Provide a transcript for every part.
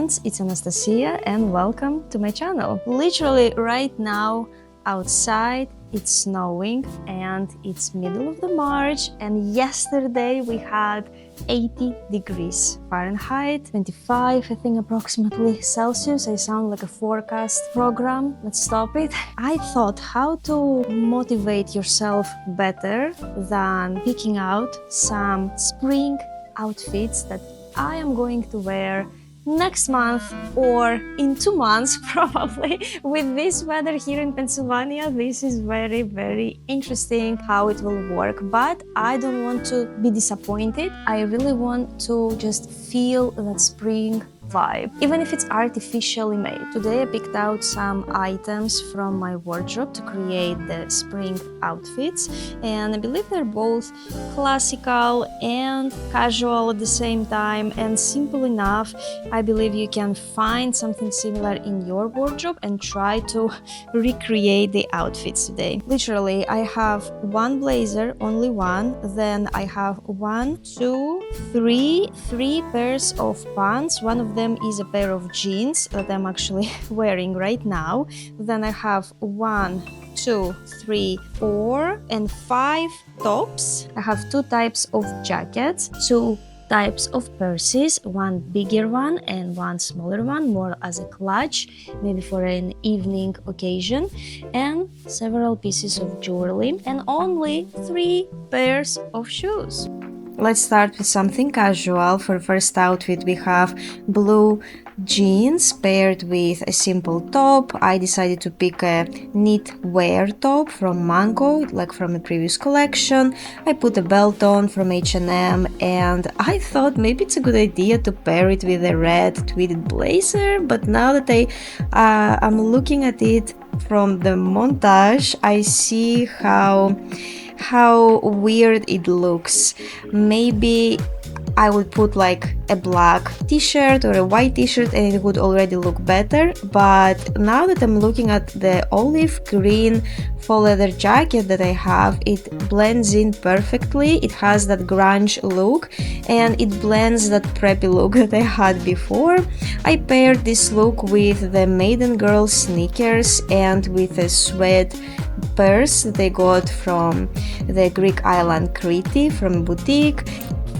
friends, it's Anastasia and welcome to my channel. Literally right now outside it's snowing and it's middle of the March, and yesterday we had 80 degrees Fahrenheit, 25 I think approximately Celsius. I sound like a forecast program. Let's stop it. I thought how to motivate yourself better than picking out some spring outfits that I am going to wear next month or in 2 months probably. With this weather here in Pennsylvania, this is very interesting how it will work, but I don't want to be disappointed. I really want to just feel that spring vibe, even if it's artificially made. Today I picked out some items from my wardrobe to create the spring outfits, and I believe they're both classical and casual at the same time and simple enough. I believe you can find something similar in your wardrobe and try to recreate the outfits today. Literally, I have one blazer, only one, then I have three pairs of pants. One of them is a pair of jeans that I'm actually wearing right now. Then I have 1, 2, 3, 4 and 5 tops. I have 2 types of jackets, 2 types of purses, one bigger one and one smaller one, more as a clutch, maybe for an evening occasion, and several pieces of jewelry, and only 3 pairs of shoes. Let's start with something casual. For first outfit we have blue jeans paired with a simple top. I decided to pick a knit wear top from Mango, like from a previous collection. I put a belt on from H&M, and I thought maybe it's a good idea to pair it with a red tweeded blazer, but now that I'm looking at it from the montage, I see how weird it looks. Maybe I would put like a black t-shirt or a white t-shirt and it would already look better, but now that I'm looking at the olive green faux leather jacket that I have, it blends in perfectly. It has that grunge look and it blends that preppy look that I had before. I paired this look with the Maiden Girl sneakers and with a suede purse that I got from the Greek island Crete from a boutique.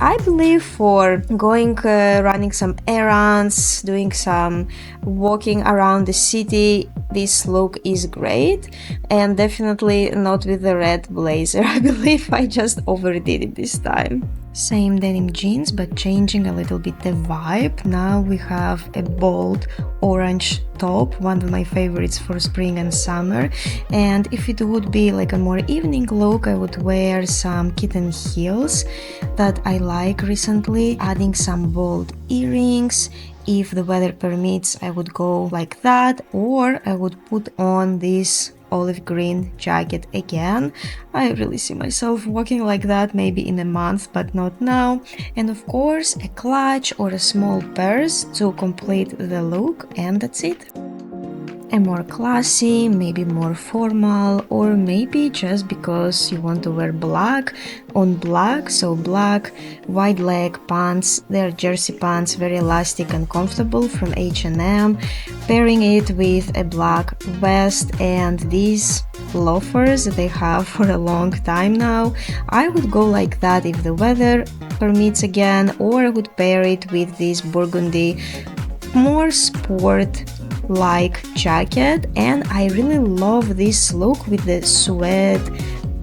I believe for going running some errands, doing some walking around the city, this look is great, and definitely not with the red blazer. I believe I just overdid it this time. Same denim jeans, but changing a little bit the vibe. Now we have a bold orange top, one of my favorites for spring and summer, and if it would be like a more evening look, I would wear some kitten heels that I like recently, adding some bold earrings. If the weather permits, I would go like that, or I would put on this olive green jacket again. I really see myself walking like that maybe in a month, but not now. And of course a clutch or a small purse to complete the look, and that's it. A more classy, maybe more formal, or maybe just because you want to wear black on black, so black wide leg pants. They're jersey pants, very elastic and comfortable from H&M, pairing it with a black vest and these loafers that I have for a long time now. I would go like that if the weather permits again, or I would pair it with this burgundy, more sport like jacket, and I really love this look with the suede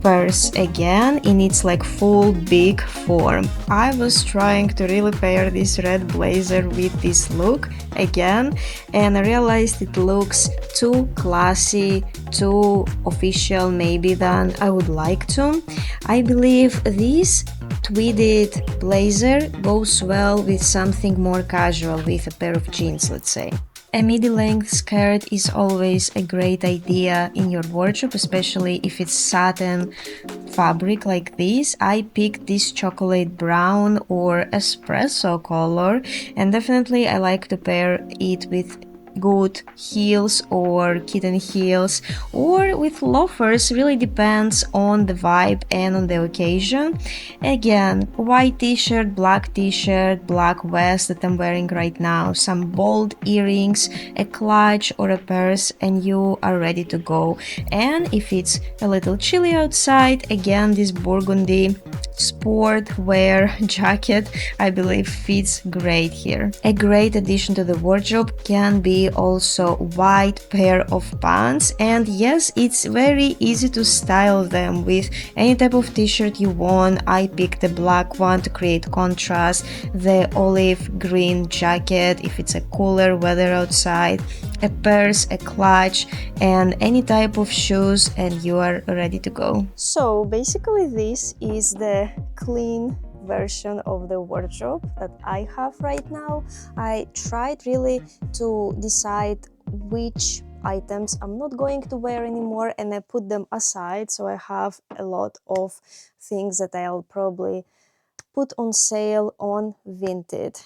purse again in its like full big form. I was trying to really pair this red blazer with this look again, and I realized it looks too classy, too official maybe than I would like to. I believe this tweeded blazer goes well with something more casual, with a pair of jeans, let's say. A midi-length skirt is always a great idea in your wardrobe, especially if it's satin fabric like this. I picked this chocolate brown or espresso color, and definitely I like to pair it with good heels or kitten heels, or with loafers. Really depends on the vibe and on the occasion. Again, white t-shirt, black vest that I'm wearing right now, some bold earrings, a clutch or a purse, and you are ready to go. And if it's a little chilly outside, again, this burgundy sport wear jacket I believe fits great here. A great addition to the wardrobe can be also white pair of pants, and yes, it's very easy to style them with any type of t-shirt you want. I picked the black one to create contrast, the olive green jacket if it's a cooler weather outside, a purse, a clutch, and any type of shoes, and you are ready to go. So basically this is the clean version of the wardrobe that I have right now. I tried really to decide which items I'm not going to wear anymore, and I put them aside, so I have a lot of things that I'll probably put on sale on Vinted.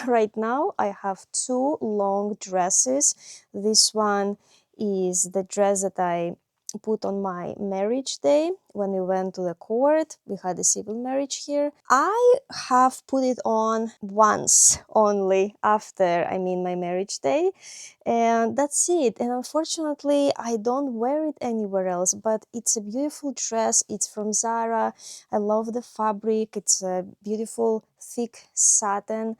Right now I have two long dresses. This one is the dress that I put on my marriage day when we went to the court. We had a civil marriage here. I have put it on once only after, my marriage day, and that's it. And unfortunately I don't wear it anywhere else, but it's a beautiful dress. It's from Zara. I love the fabric. It's a beautiful thick satin,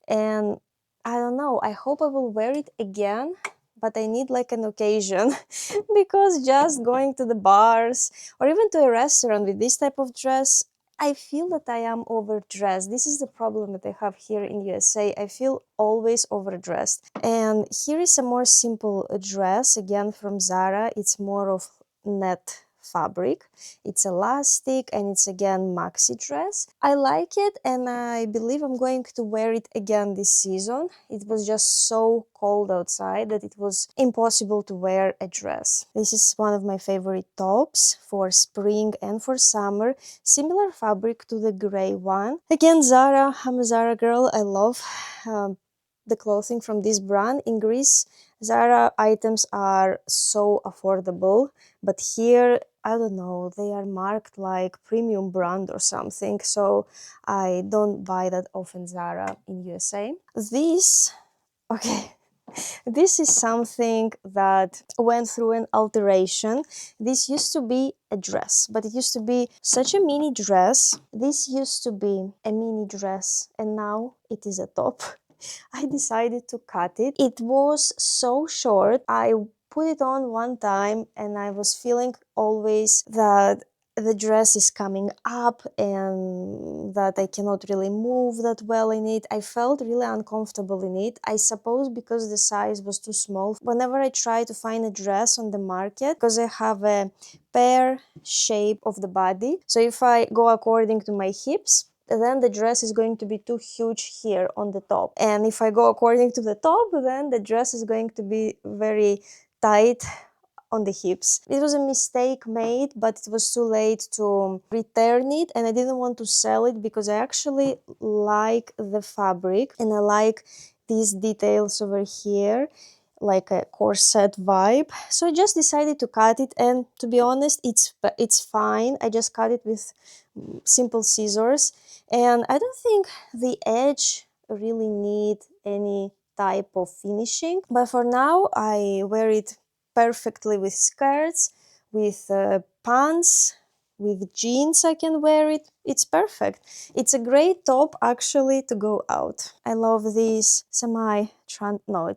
and I don't know, I hope I will wear it again, but I need like an occasion because just going to the bars or even to a restaurant with this type of dress, I feel that I am overdressed. This is the problem that I have here in USA. I feel always overdressed. And here is a more simple dress, again from Zara. It's more of net fabric. It's elastic and it's again maxi dress. I like it and I believe I'm going to wear it again this season. It was just so cold outside that it was impossible to wear a dress. This is one of my favorite tops for spring and for summer. Similar fabric to the gray one. Again, Zara. I'm a Zara girl. I love the clothing from this brand. In Greece, Zara items are so affordable, but here, I don't know, they are marked like premium brand or something, so I don't buy that often Zara in USA. Okay, this is something that went through an alteration. This used to be a dress, but it used to be such a mini dress. This used to be a mini dress, and now it is a top. I decided to cut it. It was so short. I put it on one time and I was feeling always that the dress is coming up and that I cannot really move that well in it. I felt really uncomfortable in it. I suppose because the size was too small. Whenever I try to find a dress on the market, because I have a pear shape of the body, so if I go according to my hips, then the dress is going to be too huge here on the top. And if I go according to the top, then the dress is going to be very tight on the hips. It was a mistake made, but it was too late to return it, and I didn't want to sell it because I actually like the fabric and I like these details over here, like a corset vibe. So I just decided to cut it, and to be honest, it's fine. I just cut it with simple scissors, and I don't think the edge really need any type of finishing, but for now I wear it perfectly with skirts, with pants, with jeans. I can wear it. It's perfect. It's a great top actually to go out. I love this it's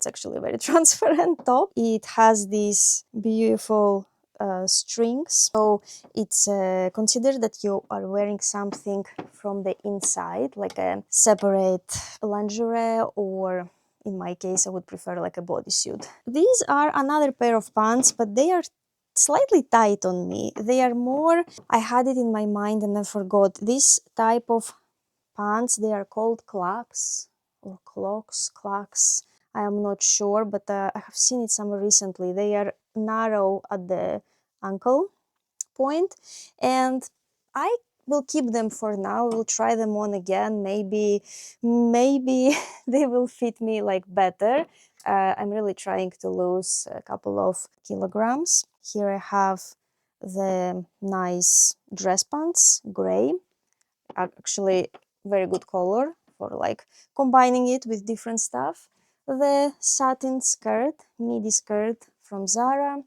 actually a very transparent top. It has these beautiful strings, so it's considered that you are wearing something from the inside, like a separate lingerie, or in my case I would prefer like a bodysuit. These are another pair of pants, but they are slightly tight on me. They are more, I had it in my mind and I forgot. This type of pants, they are called clogs or clogs. I am not sure, but I have seen it somewhere recently. They are narrow at the ankle point, and I will keep them for now. We'll try them on again. Maybe they will fit me like better. I'm really trying to lose a couple of kilograms. Here I have the nice dress pants, gray, actually very good color for like combining it with different stuff. The satin skirt, midi skirt from Zara.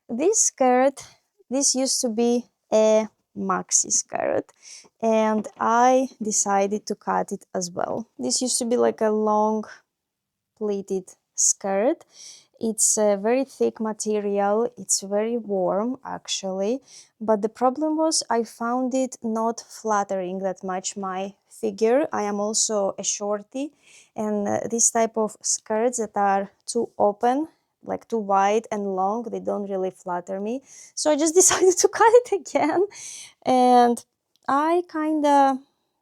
This skirt, this used to be a maxi skirt, and I decided to cut it as well. This used to be like a long pleated skirt. It's a very thick material, it's very warm actually, but the problem was I found it not flattering that much my figure. I am also a shorty, and this type of skirts that are too open, like too wide and long, they don't really flatter me. So I just decided to cut it again, and I kind of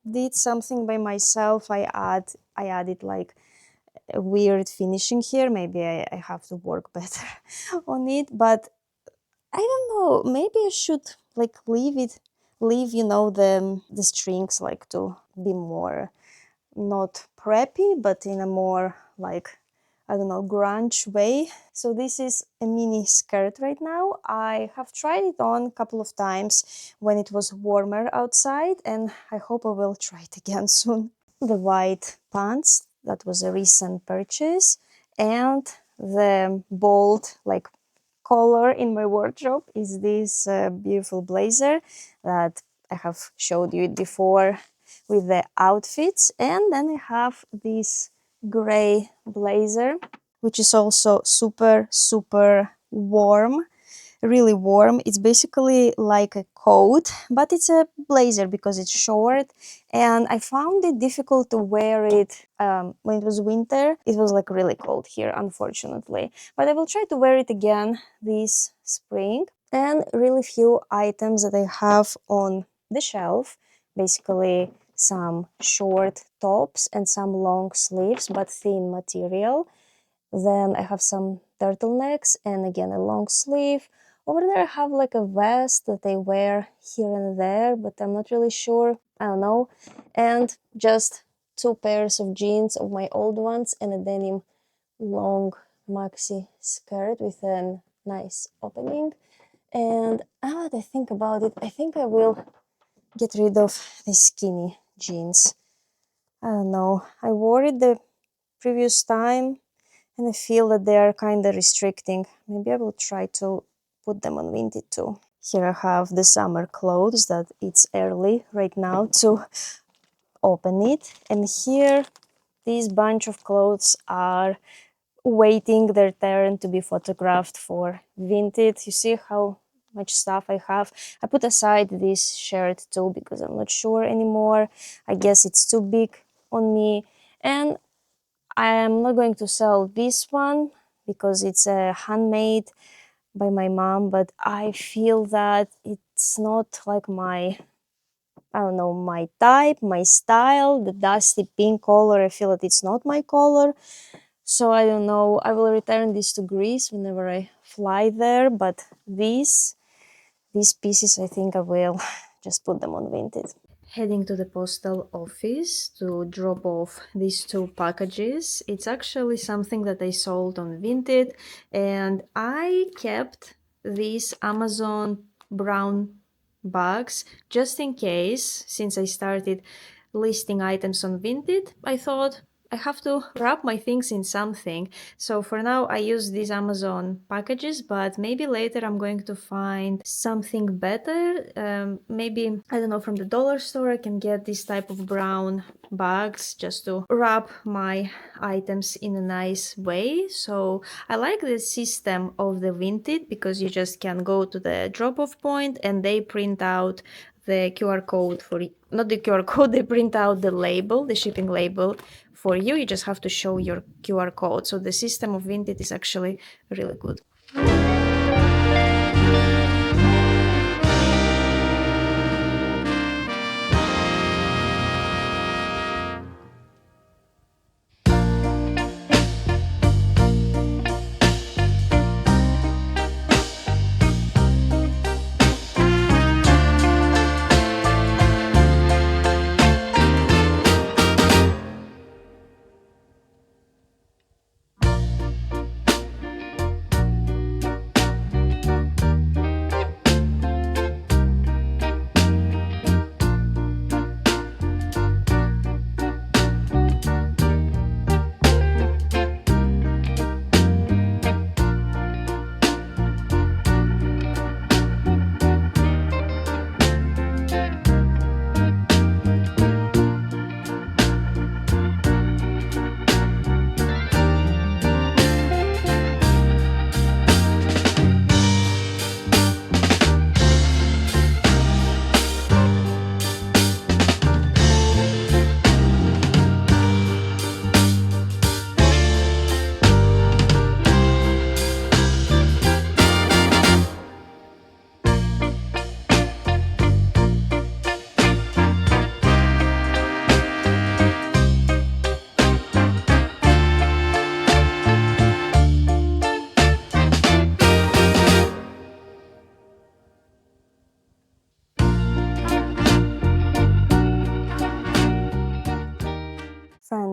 did something by myself. I added like a weird finishing here. Maybe I have to work better on it, but I don't know, maybe I should like leave, you know, the strings like to be more not preppy, but in a more like, I don't know, grunge way. So this is a mini skirt right now. I have tried it on a couple of times when it was warmer outside, and I hope I will try it again soon. The white pants, that was a recent purchase, and the bold like color in my wardrobe is this beautiful blazer that I have showed you it before with the outfits. And then I have this gray blazer, which is also super warm, really warm. It's basically like a coat, but it's a blazer because it's short, and I found it difficult to wear it when it was winter. It was like really cold here, unfortunately, but I will try to wear it again this spring. And really few items that I have on the shelf, basically some short tops and some long sleeves but thin material. Then I have some turtlenecks and again a long sleeve. Over there I have like a vest that I wear here and there, but I'm not really sure, I don't know. And just two pairs of jeans of my old ones and a denim long maxi skirt with a nice opening. And now that I think about it, I think I will get rid of these skinny jeans. I don't know, I wore it the previous time and I feel that they are kind of restricting. Maybe I will try to put them on Vinted too. Here I have the summer clothes that it's early right now to open it. And here, this bunch of clothes are waiting their turn to be photographed for Vinted. You see how much stuff I have. I put aside this shirt too because I'm not sure anymore. I guess it's too big on me. And I am not going to sell this one because it's a handmade by my mom, but I feel that it's not like my, I don't know, my type, my style. The dusty pink color, I feel that it's not my color. So I don't know, I will return this to Greece whenever I fly there, but these pieces, I think I will just put them on Vinted. Heading to the postal office to drop off these two packages. It's actually something that I sold on Vinted, and I kept these Amazon brown bags just in case. Since I started listing items on Vinted, I thought I have to wrap my things in something. So for now I use these Amazon packages, but maybe later I'm going to find something better. Maybe, I don't know, from the dollar store I can get this type of brown bags just to wrap my items in a nice way. So I like the system of the Vinted because you just can go to the drop-off point and they print out the QR code for, not the QR code, they print out the label, the shipping label for you. You just have to show your QR code. So the system of Vinted is actually really good.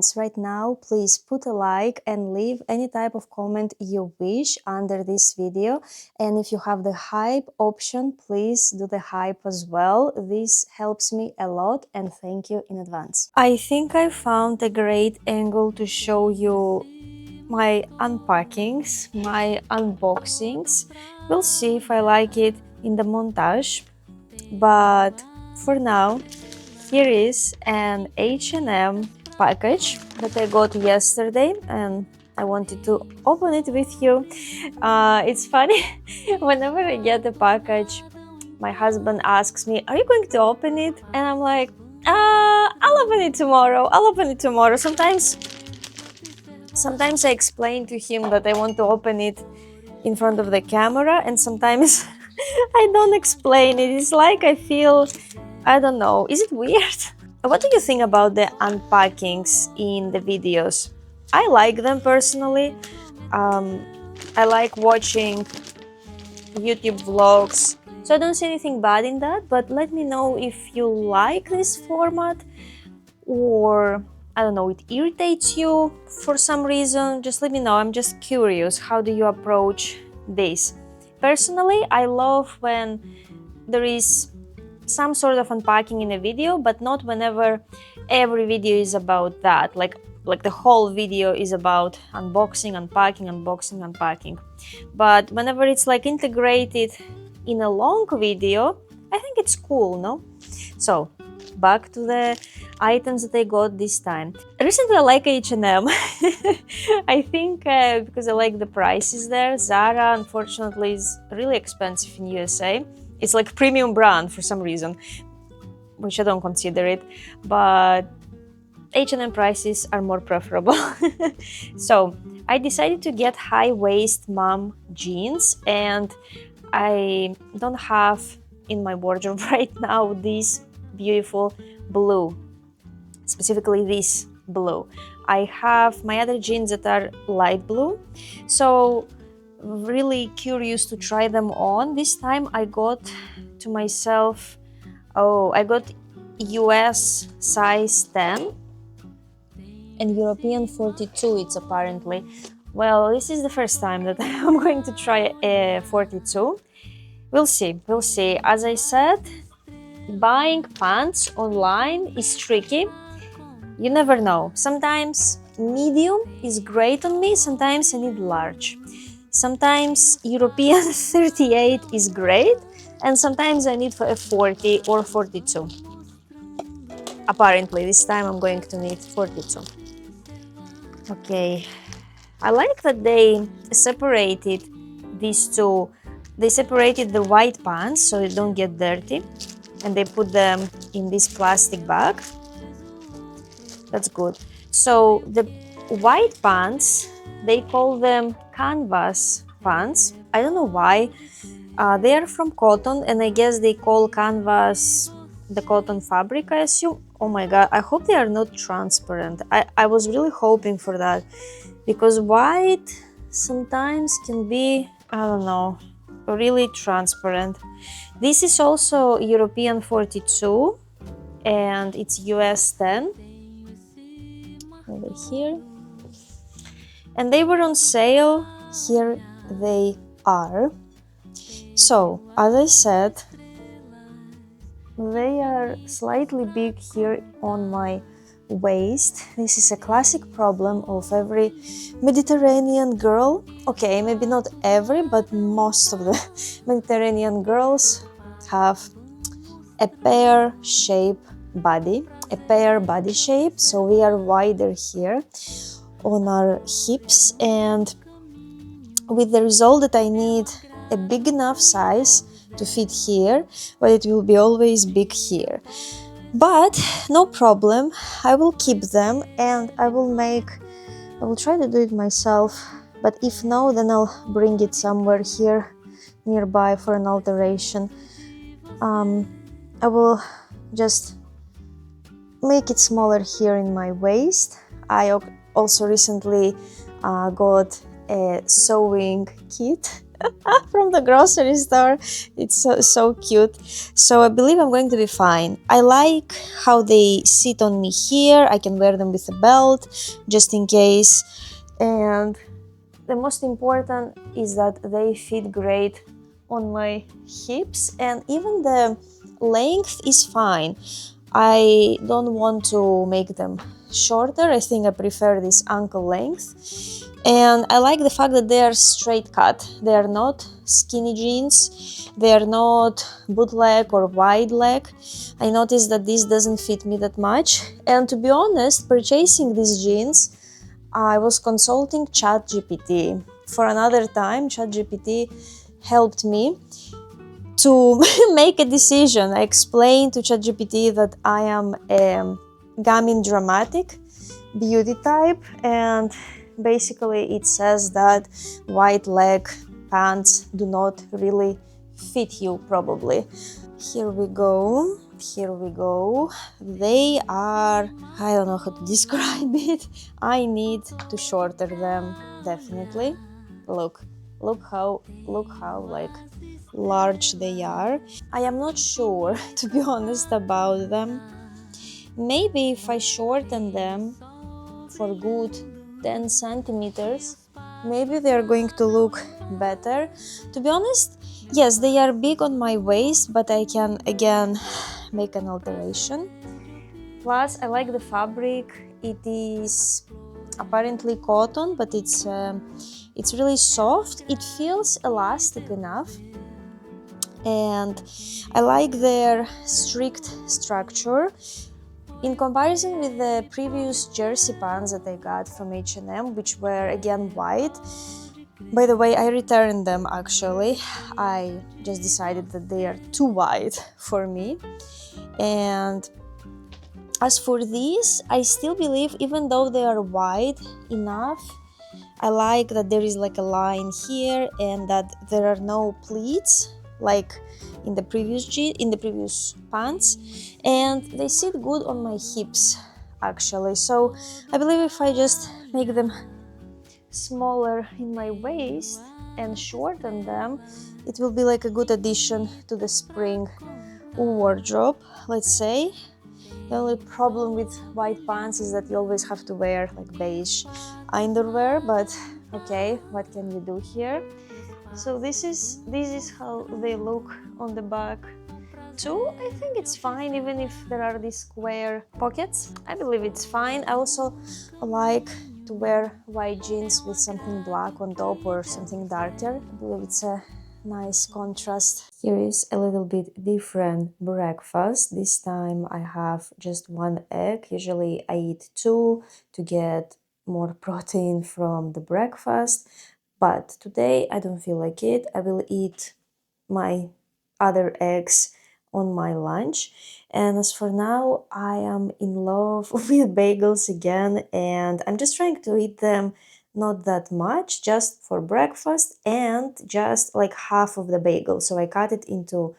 advance right now. Please put a like and leave any type of comment you wish under this video. And if you have the hype option, please do the hype as well. This helps me a lot, and thank you in advance. I think I found a great angle to show you my unpackings, my unboxings. We'll see if I like it in the montage. But for now, here is an H&M package that I got yesterday, and I wanted to open it with you. It's funny, whenever I get a package, my husband asks me, "Are you going to open it?" And I'm like, I'll open it tomorrow. I'll open it tomorrow. Sometimes I explain to him that I want to open it in front of the camera, and sometimes I don't explain it. It's like I feel, I don't know, is it weird? What do you think about the unpackings in the videos? I like them personally. I like watching YouTube vlogs, so I don't see anything bad in that, but let me know if you like this format, or I don't know, it irritates you for some reason. Just let me know. I'm just curious, how do you approach this? Personally, I love when there is some sort of unpacking in a video, but not whenever every video is about that, like the whole video is about unboxing, unpacking, unboxing, unpacking. But whenever it's like integrated in a long video, I think it's cool, no? So back to the items that I got this time. Recently I like H&M. I think because I like the prices there. Zara, unfortunately, is really expensive in USA. It's like premium brand for some reason, which I don't consider it, but H&M prices are more preferable. So I decided to get high-waist mom jeans, and I don't have in my wardrobe right now this beautiful blue, specifically this blue. I have my other jeans that are light blue, so really curious to try them on. This time I got to myself, I got US size 10 and European 42, it's apparently. Well, this is the first time that I'm going to try a 42. We'll see. As I said, buying pants online is tricky. You never know. Sometimes medium is great on me, sometimes I need large. Sometimes European 38 is great, and sometimes I need a 40 or 42. Apparently, this time I'm going to need 42. Okay, I like that they separated these two. They separated the white pants so they don't get dirty, and they put them in this plastic bag. That's good. So the white pants, they call them canvas pants. I don't know why. They are from cotton, and I guess they call canvas the cotton fabric, I assume. Oh my god, I hope they are not transparent. I was really hoping for that, because white sometimes can be, I don't know, really transparent. This is also European 42, and it's US 10. Over here, and they were on sale. Here they are. So as I said, they are slightly big here on my waist. This is a classic problem of every Mediterranean girl. Okay, maybe not every, but most of the Mediterranean girls have a pear-shaped body, a pear body shape, so we are wider here on our hips, and with the result that I need a big enough size to fit here, but it will be always big here. But no problem, I will keep them, and I will try to do it myself, but if no, then I'll bring it somewhere here nearby for an alteration. I will just make it smaller here in my waist. I also recently got a sewing kit from the grocery store. It's so cute. So I believe I'm going to be fine. I like how they sit on me here. I can wear them with a belt just in case. And the most important is that they fit great on my hips, and even the length is fine. I don't want to make them shorter. I think I prefer this ankle length. And I like the fact that they are straight cut. They are not skinny jeans. They are not bootleg or wide leg. I noticed that this doesn't fit me that much. And to be honest, purchasing these jeans, I was consulting ChatGPT. For another time, ChatGPT helped me to make a decision. I explained to ChatGPT that I am a gamine dramatic beauty type, and basically it says that wide leg pants do not really fit you, probably. Here we go. Here we go. They are, I don't know how to describe it. I need to shorten them, definitely. Look how like large they are. I am not sure, to be honest, about them. Maybe if I shorten them for good 10 centimeters, maybe they are going to look better. To be honest, yes, they are big on my waist, but I can again make an alteration. Plus, I like the fabric. It is apparently cotton, but it's really soft. It feels elastic enough, and I like their strict structure. In comparison with the previous jersey pants that I got from H&M, which were again white. By the way, I returned them actually. I just decided that they are too wide for me. And as for these, I still believe, even though they are wide enough, I like that there is like a line here and that there are no pleats like in the previous pants, and they sit good on my hips actually. So I believe if I just make them smaller in my waist and shorten them, it will be like a good addition to the spring wardrobe, let's say. The only problem with white pants is that you always have to wear like beige underwear, but okay, what can you do here? So this is how they look on the back too. I think it's fine, even if there are these square pockets. I believe it's fine. I also like to wear white jeans with something black on top or something darker. I believe it's a nice contrast. Here is a little bit different breakfast. This time I have just one egg. Usually I eat two to get more protein from the breakfast, but today I don't feel like it. I will eat my other eggs on my lunch. And as for now, I am in love with bagels again, and I'm just trying to eat them not that much, just for breakfast, and just like half of the bagel. So I cut it into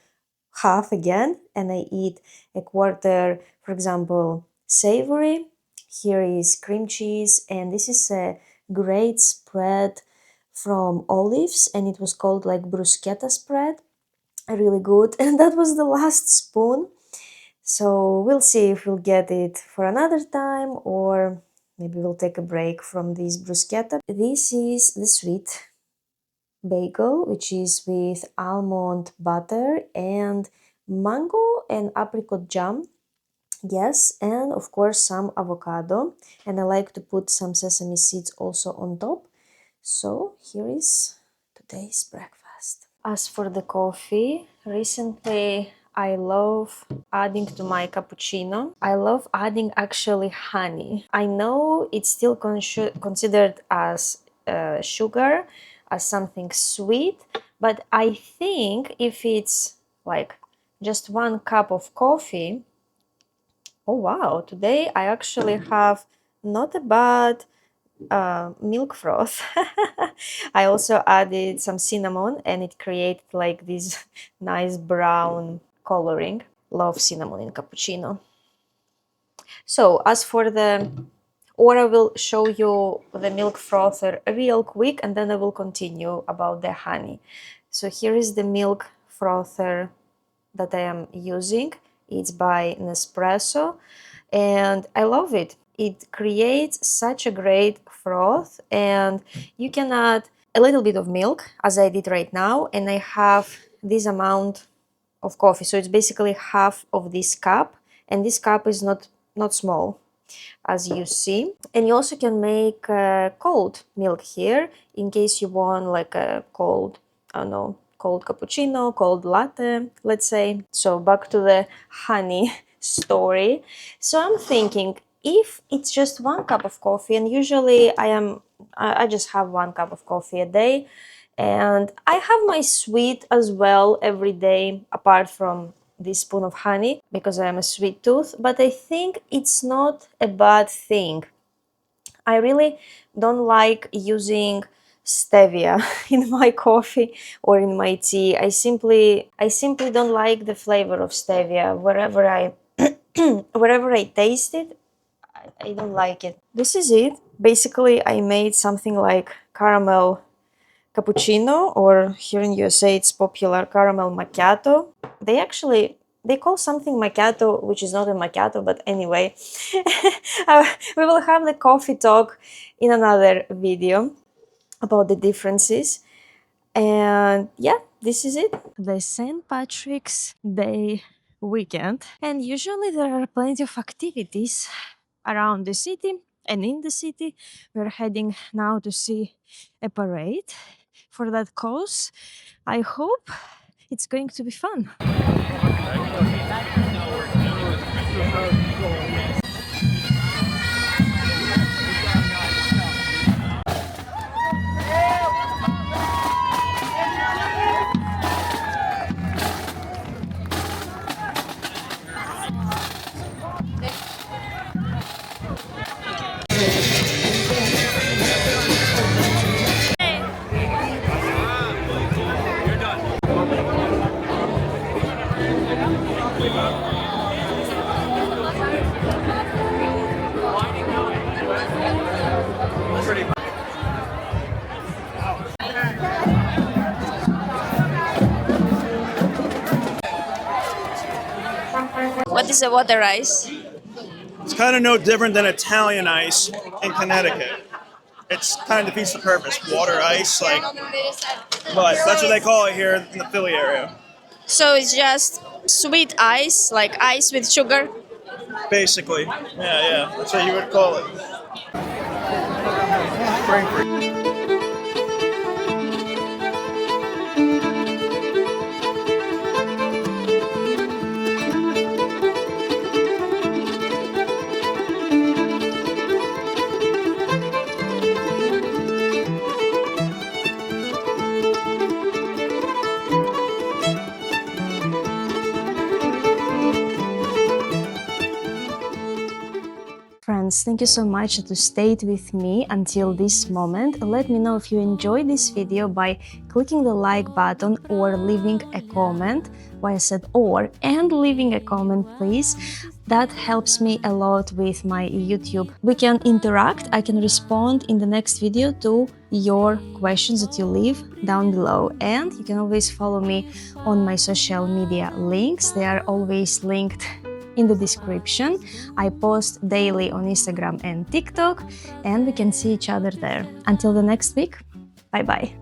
half again, and I eat a quarter, for example, savory. Here is cream cheese, and this is a great spread from olives, and it was called like bruschetta spread. Really good. And that was the last spoon. So we'll see if we'll get it for another time, or maybe we'll take a break from this bruschetta. This is the sweet bagel, which is with almond butter and mango and apricot jam. Yes, and of course some avocado. And I like to put some sesame seeds also on top. So here is today's breakfast. As for the coffee, recently I love adding to my cappuccino. I love adding actually honey. I know it's still considered as sugar, as something sweet, but I think if it's like just 1 cup of coffee, oh wow, today I actually have not a bad milk froth. I also added some cinnamon, and it created like this nice brown coloring. Love cinnamon in cappuccino. So as for the or I will show you the milk frother real quick and then I will continue about the honey. So here is the milk frother that I am using. It's by Nespresso and I love it. It creates such a great froth, and you can add a little bit of milk as I did right now, and I have this amount of coffee. So it's basically half of this cup, and this cup is not small, as you see. And you also can make cold milk here in case you want like a cold, I don't know, cold cappuccino, cold latte, let's say. So back to the honey story. So I'm thinking, if it's just 1 cup of coffee, and usually I just have 1 cup of coffee a day, and I have my sweet as well every day, apart from this spoon of honey, because I am a sweet tooth, but I think it's not a bad thing. I really don't like using stevia in my coffee or in my tea. I simply don't like the flavor of stevia. Wherever I taste it, I don't like it. This is it. Basically, I made something like caramel cappuccino, or here in USA it's popular caramel macchiato. They call something macchiato, which is not a macchiato, but anyway. We will have the coffee talk in another video about the differences. And yeah, this is it. The St. Patrick's Day weekend. And usually there are plenty of activities around the city and in the city. We're heading now to see a parade. For that cause, I hope it's going to be fun. What is a water ice? It's kind of no different than Italian ice in Connecticut. It's kind of defeats the purpose. Water ice, like, but that's what they call it here in the Philly area. So it's just sweet ice, like ice with sugar? Basically, yeah, that's what you would call it. Friends, thank you so much to stayed with me until this moment. Let me know if you enjoyed this video by clicking the like button or leaving a comment. Why I said or, and leaving a comment, please. That helps me a lot with my YouTube. We can interact. I can respond in the next video to your questions that you leave down below. And you can always follow me on my social media links. They are always linked in the description. I post daily on Instagram and TikTok, and we can see each other there. Until the next week, bye bye.